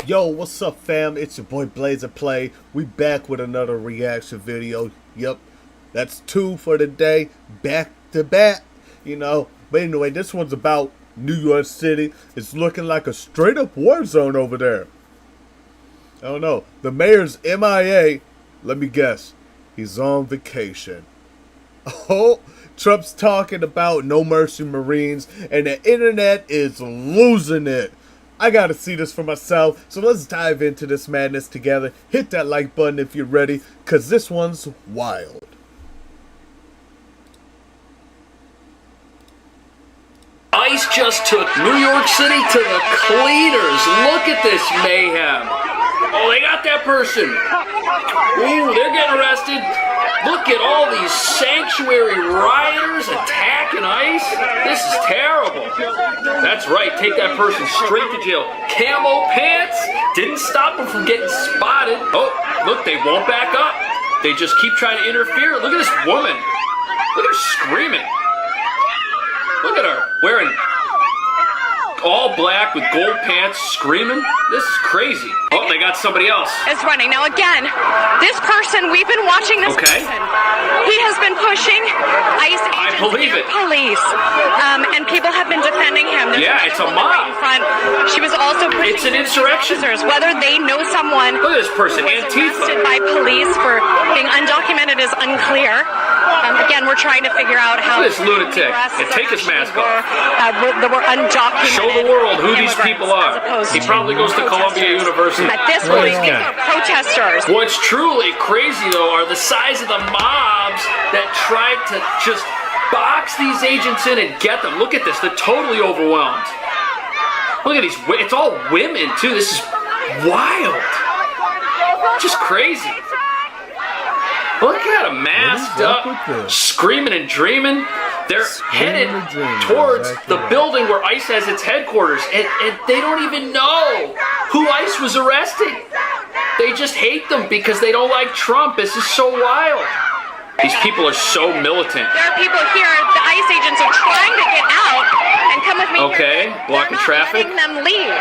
Yo, what's up fam? It's your boy BlazeAnPlay. We back with another reaction video. Yep, that's 2 for the day, back to back, But anyway, this one's about New York City. It's looking like a straight up war zone over there. I don't know. The mayor's MIA. Let me guess. He's on vacation. Oh, Trump's talking about no mercy Marines, and the internet is losing it. I gotta see this for myself, so let's dive into this madness together. Hit that like button if you're ready, cause this one's wild. ICE just took New York City to the cleaners. Look at this mayhem. Oh, they got that person. Ooh, they're getting arrested. Look at all these sanctuary rioters attacking ICE. This is terrible. That's right, take that person straight to jail. Camo pants didn't stop them from getting spotted. Oh, look, they won't back up. They just keep trying to interfere. Look at this woman. Look at her screaming. Look at her wearing all black with gold pants, screaming. This is crazy. Oh, they got somebody else. Is running. Now again, this person, we've been watching this person. He has been pushing ICE agents and police. And people have been defending him. There's it's a mob. In front. She was also pushing. It's an insurrection. Whether they know someone. Look at this person, arrested by police for being undocumented is unclear. Again, we're trying to figure out how. Look at this lunatic. And take his mask off. That were undocumented. Show the world who these people are. He probably goes to Columbia University. At this point, these are protesters. What's truly crazy, though, are the size of the mobs that tried to just box these agents in and get them. Look at this. They're totally overwhelmed. Look at these. It's all women, too. This is wild. Just crazy. Look at them masked up, screaming and dreaming. They're headed towards the building where ICE has its headquarters, and they don't even know who ICE was arresting. They just hate them because they don't like Trump. This is so wild. These people are so militant. There are people here, the ICE agents are trying to get out and come with me. Okay, blocking traffic. Letting them leave.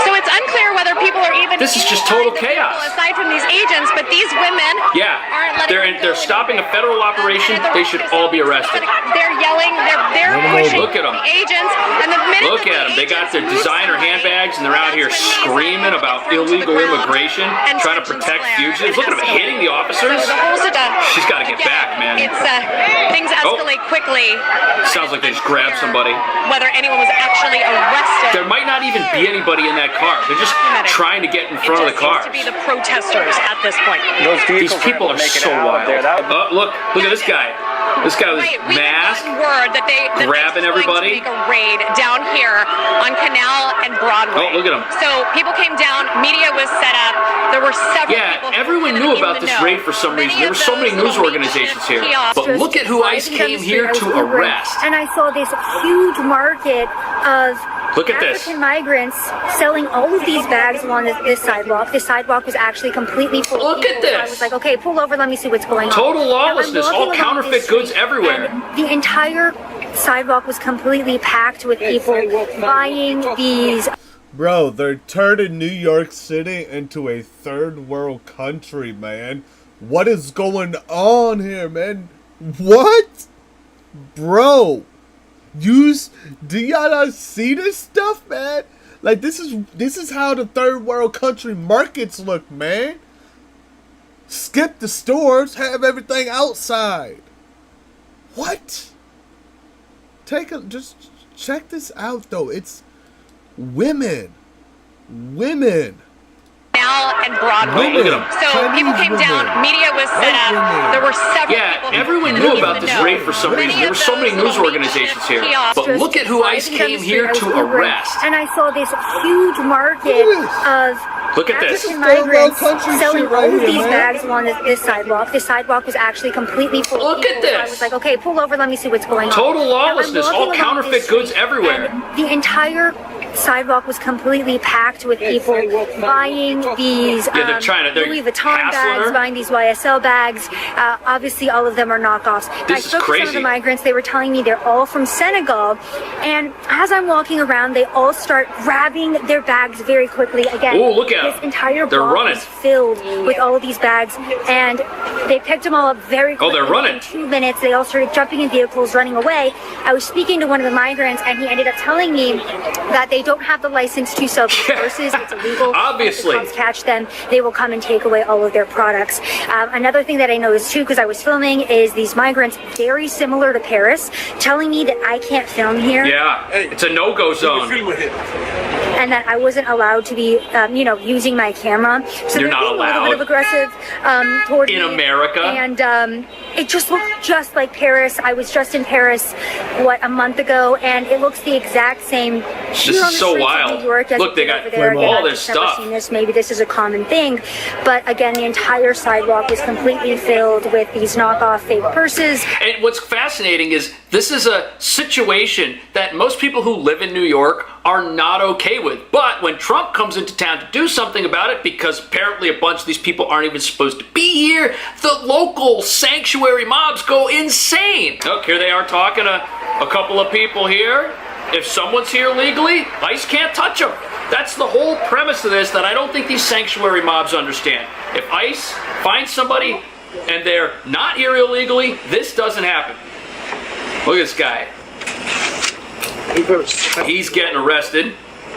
So it's unclear whether people are even. This is just total chaos. Aside from these agents, but these women. Yeah, they're stopping a federal operation. They should all be arrested. They're yelling. They're pushing. Look at them. The agents, and the minute. Look at them. They got their designer handbags, and they're out here screaming about illegal immigration, trying to protect fugitives. Look at them hitting the officers. She's got to get back, man. It's things escalate quickly. Sounds like they just grabbed somebody. Whether anyone was actually arrested. There might not even be anybody in that car. They're just trying to get in front of the car. It seems to be the protesters at this point. These people are so wild. Look at this guy. This guy was masked, grabbing everybody. Make a raid down here on Canal and Broadway. Oh, look at him. So people came down, media was set up. There were several people. Yeah, everyone knew about this raid for some reason. There were so many news organizations here. But look at who ICE came here to arrest. And I saw this huge market of African migrants selling all of these bags along this sidewalk. This sidewalk was actually completely full of people. Look at this. So I was like, okay, pull over, let me see what's going on. Total lawlessness, all counterfeit goods everywhere. The entire sidewalk was completely packed with people buying these. Bro, they're turning New York City into a third world country, man. What is going on here, man? What? Bro. Do y'all not see this stuff, man? Like, this is how the third world country markets look, man. Skip the stores, have everything outside. What? Just check this out, though. It's women. Now and Broadway. Look at them. So people came down, media was set up. There were several people. Everyone knew about this raid for some reason. There were so many news organizations here. But look at who ICE came here to arrest. And I saw this huge market of African migrants selling all of these bags along this sidewalk. This sidewalk was actually completely full of people. Look at this. So I was like, okay, pull over, let me see what's going on. Total lawlessness, all counterfeit goods everywhere. The entire sidewalk was completely packed with people buying these they're Louis Vuitton bags, buying these YSL bags. Obviously, all of them are knockoffs. I spoke to some of the migrants. They were telling me they're all from Senegal. And as I'm walking around, they all start grabbing their bags very quickly. Again, look at this entire block is filled with all of these bags. And they picked them all up very quickly. They're running. In 2 minutes, they all started jumping in vehicles, running away. I was speaking to one of the migrants, and he ended up telling me that they don't have the license to sell these purses. It's illegal. Obviously. If the cops catch them, they will come and take away all of their products. Another thing that I noticed too, because I was filming, is these migrants, very similar to Paris, telling me that I can't film here. Yeah, it's a no-go zone. And that I wasn't allowed to be, using my camera. So you're not allowed. A little bit of aggressive toward me. In America. And it just looked just like Paris. I was just in Paris, a month ago, and it looks the exact same. This is so wild. New York, look, they got all this stuff. Seen this. Maybe this is a common thing, but again, the entire sidewalk was completely filled with these knockoff fake purses. And what's fascinating is this is a situation that most people who live in New York are not okay with. But when Trump comes into town to do something about it, because apparently a bunch of these people aren't even supposed to be here, the local sanctuary mobs go insane. Look, here they are talking to a couple of people here. If someone's here legally, ICE can't touch them. That's the whole premise of this that I don't think these sanctuary mobs understand. If ICE finds somebody and they're not here illegally, this doesn't happen. Look at this guy. He's getting arrested.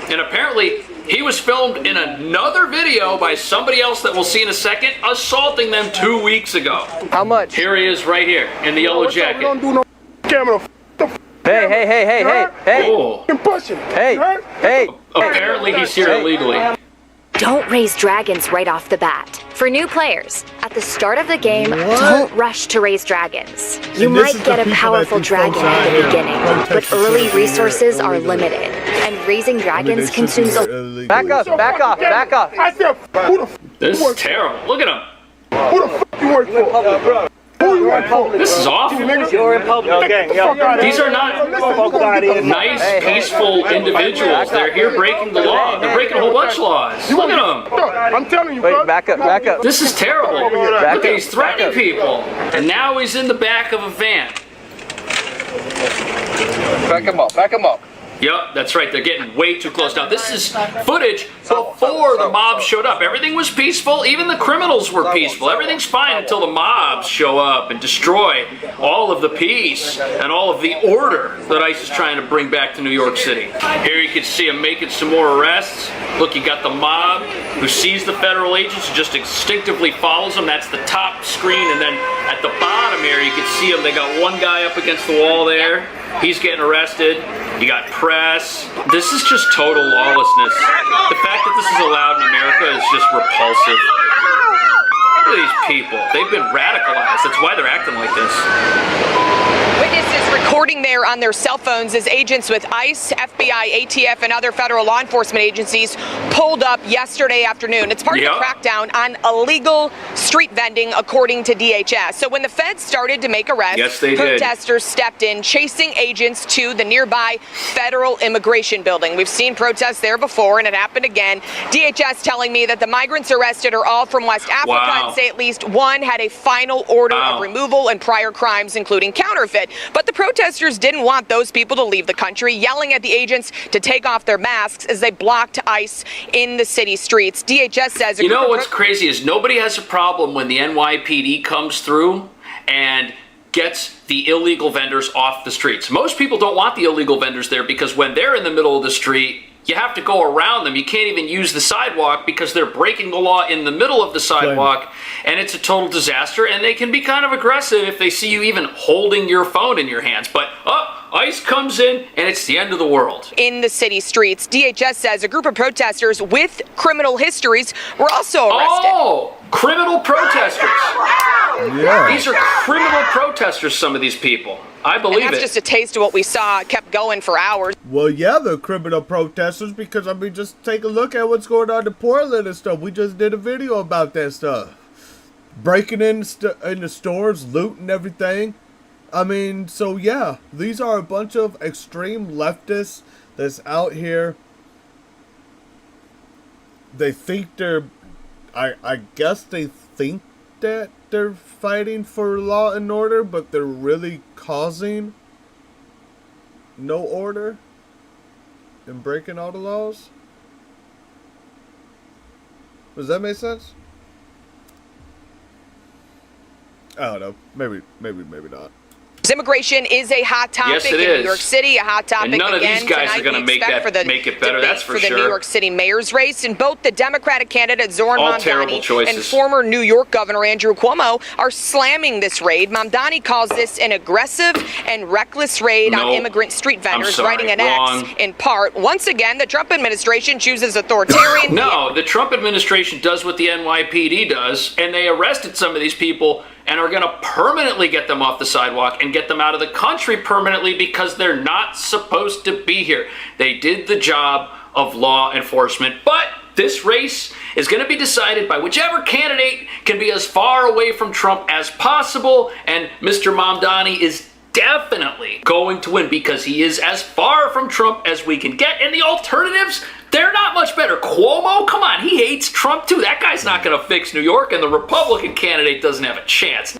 And apparently, he was filmed in another video by somebody else that we'll see in a second, assaulting them 2 weeks ago. How much? Here he is right here in the yellow jacket. Don't do no camera. Hey. Oh. Hey. Apparently, he's here illegally. Don't raise dragons right off the bat. For new players, at the start of the game, don't rush to raise dragons. You might get a powerful dragon at the beginning, but early resources are limited, and raising dragons consumes a... Back off. I said, who the This is terrible. Look at him. Who the fuck you work for? Who you work for? This is awful. You're in public. These are not nice, peaceful individuals. They're here breaking the law. They're breaking a whole bunch of laws. Look at them. I'm telling you, Wait, back up. This is terrible. Look, he's threatening people. And now he's in the back of a van. Back him up. Yep, that's right. They're getting way too close. Now, this is footage before the mob showed up. Everything was peaceful. Even the criminals were peaceful. Everything's fine until the mobs show up and destroy all of the peace and all of the order that ICE is trying to bring back to New York City. Here you can see them making some more arrests. Look, you got the mob who sees the federal agents and just instinctively follows them. That's the top screen. And then at the bottom here, you can see them. They got one guy up against the wall there. He's getting arrested. You got press. This is just total lawlessness. The fact that this is allowed in America is just repulsive. Look at these people. They've been radicalized. That's why they're acting like this. Witnesses recording there on their cell phones as agents with ICE, FBI, ATF, and other federal law enforcement agencies pulled up yesterday afternoon. It's part of the crackdown on illegal street vending, according to DHS. So when the feds started to make arrests, protesters stepped in, chasing agents to the nearby federal immigration building. We've seen protests there before, and it happened again. DHS telling me that the migrants arrested are all from West Africa and say at least one had a final order of removal and prior crimes, including counterfeit. But the protesters didn't want those people to leave the country, yelling at the agents to take off their masks as they blocked ICE in the city streets. DHS says... You know what's crazy is nobody has a problem when the NYPD comes through and gets the illegal vendors off the streets. Most people don't want the illegal vendors there because when they're in the middle of the street, you have to go around them. You can't even use the sidewalk because they're breaking the law in the middle of the sidewalk, and it's a total disaster, and they can be kind of aggressive if they see you even holding your phone in your hands. But, ICE comes in, and it's the end of the world. In the city streets, DHS says a group of protesters with criminal histories were also arrested. Oh, criminal protesters. Yeah. These are criminal protesters, some of these people. I believe and that's just a taste of what we saw. It kept going for hours. Well, yeah, they're criminal protesters because, I mean, just take a look at what's going on in Portland and stuff. We just did a video about that stuff. Breaking in the stores, looting everything. I mean, so yeah, these are a bunch of extreme leftists that's out here they think they're, I guess they think that they're fighting for law and order, but they're really causing no order and breaking all the laws. Does that make sense? I don't know. Maybe not. Immigration is a hot topic in New York City, a hot topic and none again. of these guys are going to make it better, that's for sure. The New York City mayor's race, and both the Democratic candidate Zohran Mamdani and former New York Governor Andrew Cuomo are slamming this raid. Mamdani calls this an aggressive and reckless raid on immigrant street vendors, writing an X in part. Once again, the Trump administration chooses authoritarian. No, the Trump administration does what the NYPD does, and they arrested some of these people and are going to permanently get them off the sidewalk and get them out of the country permanently because they're not supposed to be here. They did the job of law enforcement, but this race is going to be decided by whichever candidate can be as far away from Trump as possible, and Mr. Mamdani is definitely going to win because he is as far from Trump as we can get, and the alternatives, they're not much better. Cuomo, come on, he hates Trump too. That guy's not going to fix New York, and the Republican candidate doesn't have a chance.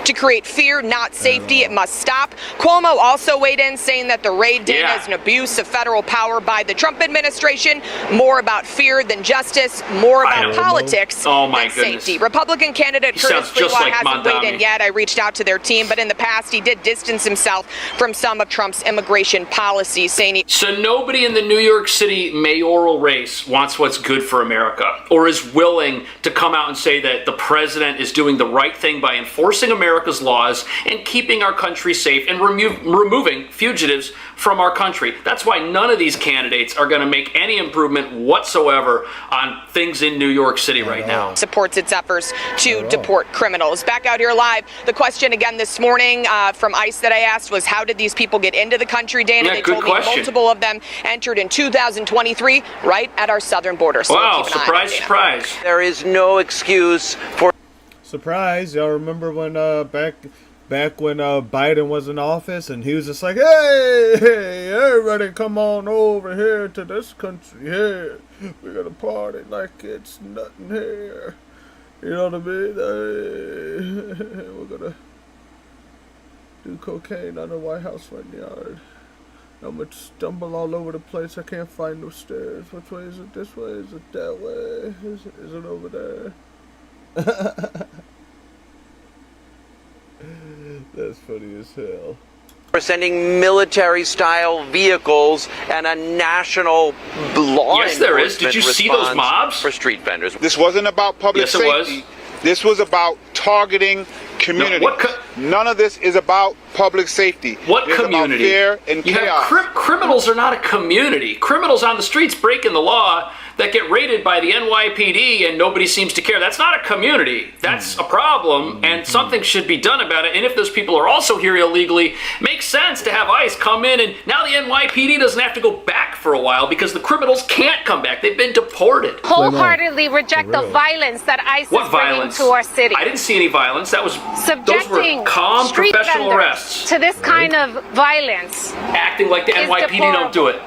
To create fear, not safety, it must stop. Cuomo also weighed in, saying that the raid did as an abuse of federal power by the Trump administration. More about fear than justice, more about politics than safety. Republican candidate Curtis Sliwa hasn't weighed in yet. I reached out to their team, but in the past he did distance himself from some of Trump's immigration policies, saying So nobody in the New York City mayoral race wants what's good for America, or is willing to come out and say that the president is doing the right thing by enforcing America's laws and keeping our country safe and removing fugitives from our country. That's why none of these candidates are going to make any improvement whatsoever on things in New York City right now. Supports its efforts to deport criminals. Back out here live, the question again this morning from ICE that I asked was, how did these people get into the country, Dana? They told me multiple of them entered in 2023 right at our southern border. So wow, surprise, surprise. There is no excuse for... Surprise, y'all remember when back when Biden was in office and he was just like, hey, everybody come on over here to this country here. We're going to party like it's nothing here. You know what I mean? We're going to do cocaine on the White House front yard. I'm going to stumble all over the place. I can't find no stairs. Which way is it? This way? Is it that way? Is it over there? That's funny as hell. We're sending military-style vehicles and a national law enforcement there is. Did you see those mobs? For street vendors. This wasn't about public safety. Yes, it was. This was about targeting community. None of this is about public safety. What community? Fear and chaos. Criminals are not a community. Criminals on the streets breaking the law that get raided by the NYPD and nobody seems to care. That's not a community. That's a problem, and something should be done about it. And if those people are also here illegally, makes sense to have ICE come in, and now the NYPD doesn't have to go back for a while because the criminals can't come back. They've been deported. Wholeheartedly reject the violence that ICE is bringing to our city. I didn't see any violence. Those subjecting were calm professional arrests. To this kind of violence. Acting like the NYPD don't do it.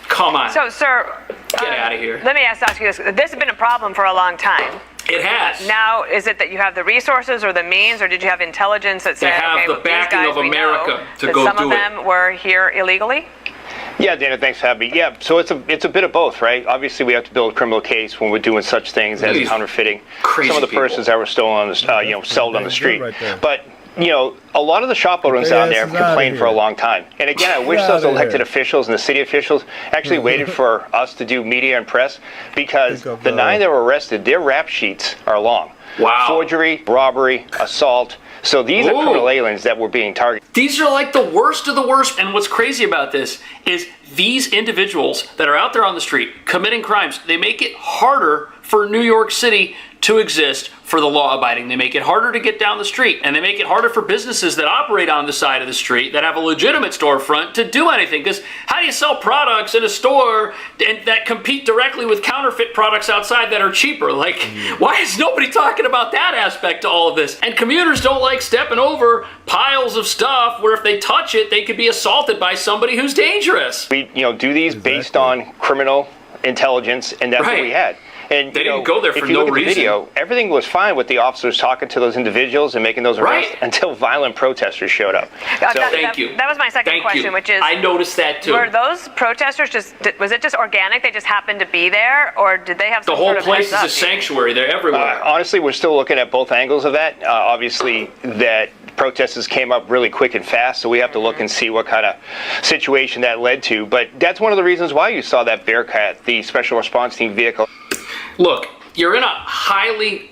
Come on. So, sir, get out of here. Let me ask you this. This has been a problem for a long time. It has. Now, is it that you have the resources or the means, or did you have intelligence that said, okay, the backing of America to go do it? Some of them were here illegally? Yeah, Dana, thanks for having me. Yeah, so it's a bit of both, right? Obviously, we have to build a criminal case when we're doing such things as counterfeiting some of the persons that were stolen on the, sold on the street. But a lot of the shop owners down there complained for a long time. And again, I wish those elected officials and the city officials actually waited for us to do media and press, because the 9 that were arrested, their rap sheets are long. Wow. Forgery, robbery, assault. So these are criminal aliens that were being targeted. These are like the worst of the worst. And what's crazy about this is these individuals that are out there on the street committing crimes, they make it harder for New York City to exist for the law-abiding. They make it harder to get down the street, and they make it harder for businesses that operate on the side of the street that have a legitimate storefront to do anything. Because how do you sell products in a store and that compete directly with counterfeit products outside that are cheaper? Like, why is nobody talking about that aspect to all of this? And commuters don't like stepping over piles of stuff where if they touch it, they could be assaulted by somebody who's dangerous. We do these based on criminal intelligence, and that's what we had. And they didn't go there for no reason. Video, everything was fine with the officers talking to those individuals and making those arrests until violent protesters showed up. Thank you. That was my second question, which is, I noticed that too. Were those protesters was it just organic? They just happened to be there, or did they have some the whole sort of place is a sanctuary? They're everywhere. Honestly, we're still looking at both angles of that. Obviously, that protesters came up really quick and fast, so we have to look and see what kind of situation that led to. But that's one of the reasons why you saw that Bearcat, the special response team vehicle. Look, you're in a highly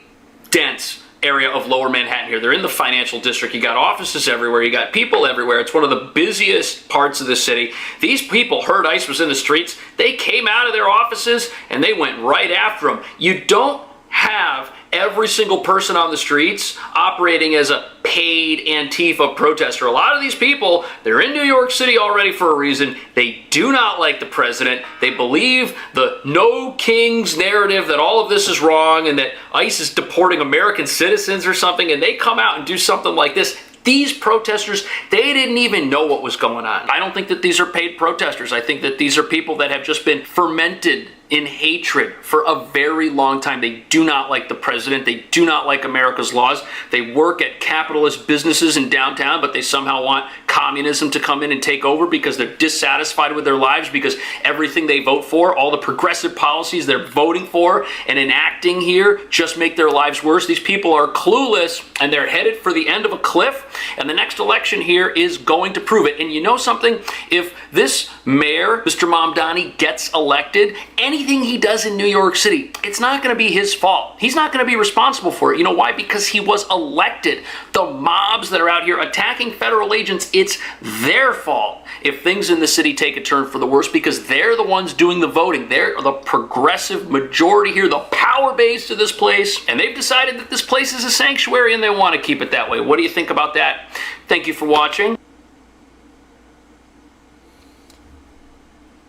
dense area of lower Manhattan here. They're in the financial district. You got offices everywhere. You got people everywhere. It's one of the busiest parts of the city. These people heard ICE was in the streets. They came out of their offices and they went right after them. You don't have every single person on the streets operating as a paid Antifa protester. A lot of these people, they're in New York City already for a reason. They do not like the president. They believe the no kings narrative that all of this is wrong and that ICE is deporting American citizens or something, and they come out and do something like this. These protesters, they didn't even know what was going on. I don't think that these are paid protesters. I think that these are people that have just been fermented in hatred for a very long time. They do not like the president. They do not like America's laws. They work at capitalist businesses in downtown, but they somehow want communism to come in and take over because they're dissatisfied with their lives, because everything they vote for, all the progressive policies they're voting for and enacting here just make their lives worse. These people are clueless and they're headed for the end of a cliff, and the next election here is going to prove it. And you know something? If this mayor, Mr. Mamdani, gets elected, anything he does in New York City, it's not going to be his fault. He's not going to be responsible for it. You know why? Because he was elected. The mobs that are out here attacking federal agents, it's their fault if things in the city take a turn for the worse, because they're the ones doing the voting. They're the progressive majority here, the power base to this place, and they've decided that this place is a sanctuary and they want to keep it that way. What do you think about that? Thank you for watching.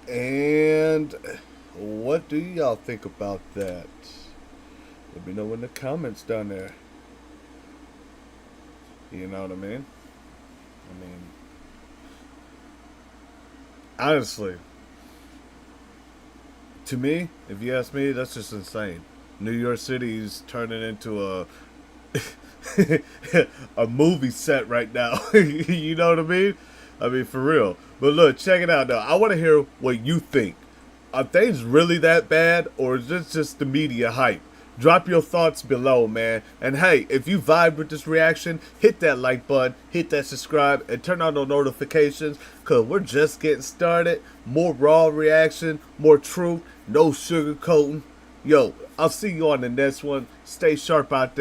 And what do y'all think about that? Let me know in the comments down there. You know what I mean? Honestly, to me, if you ask me, that's just insane. New York City's turning into a movie set right now. You know what I mean? I mean, for real. But look, check it out now. I want to hear what you think. Are things really that bad, or is this just the media hype? Drop your thoughts below, man. And hey, if you vibe with this reaction, hit that like button, hit that subscribe, and turn on the notifications, because we're just getting started. More raw reaction, more truth, no sugarcoating. Yo, I'll see you on the next one. Stay sharp out there.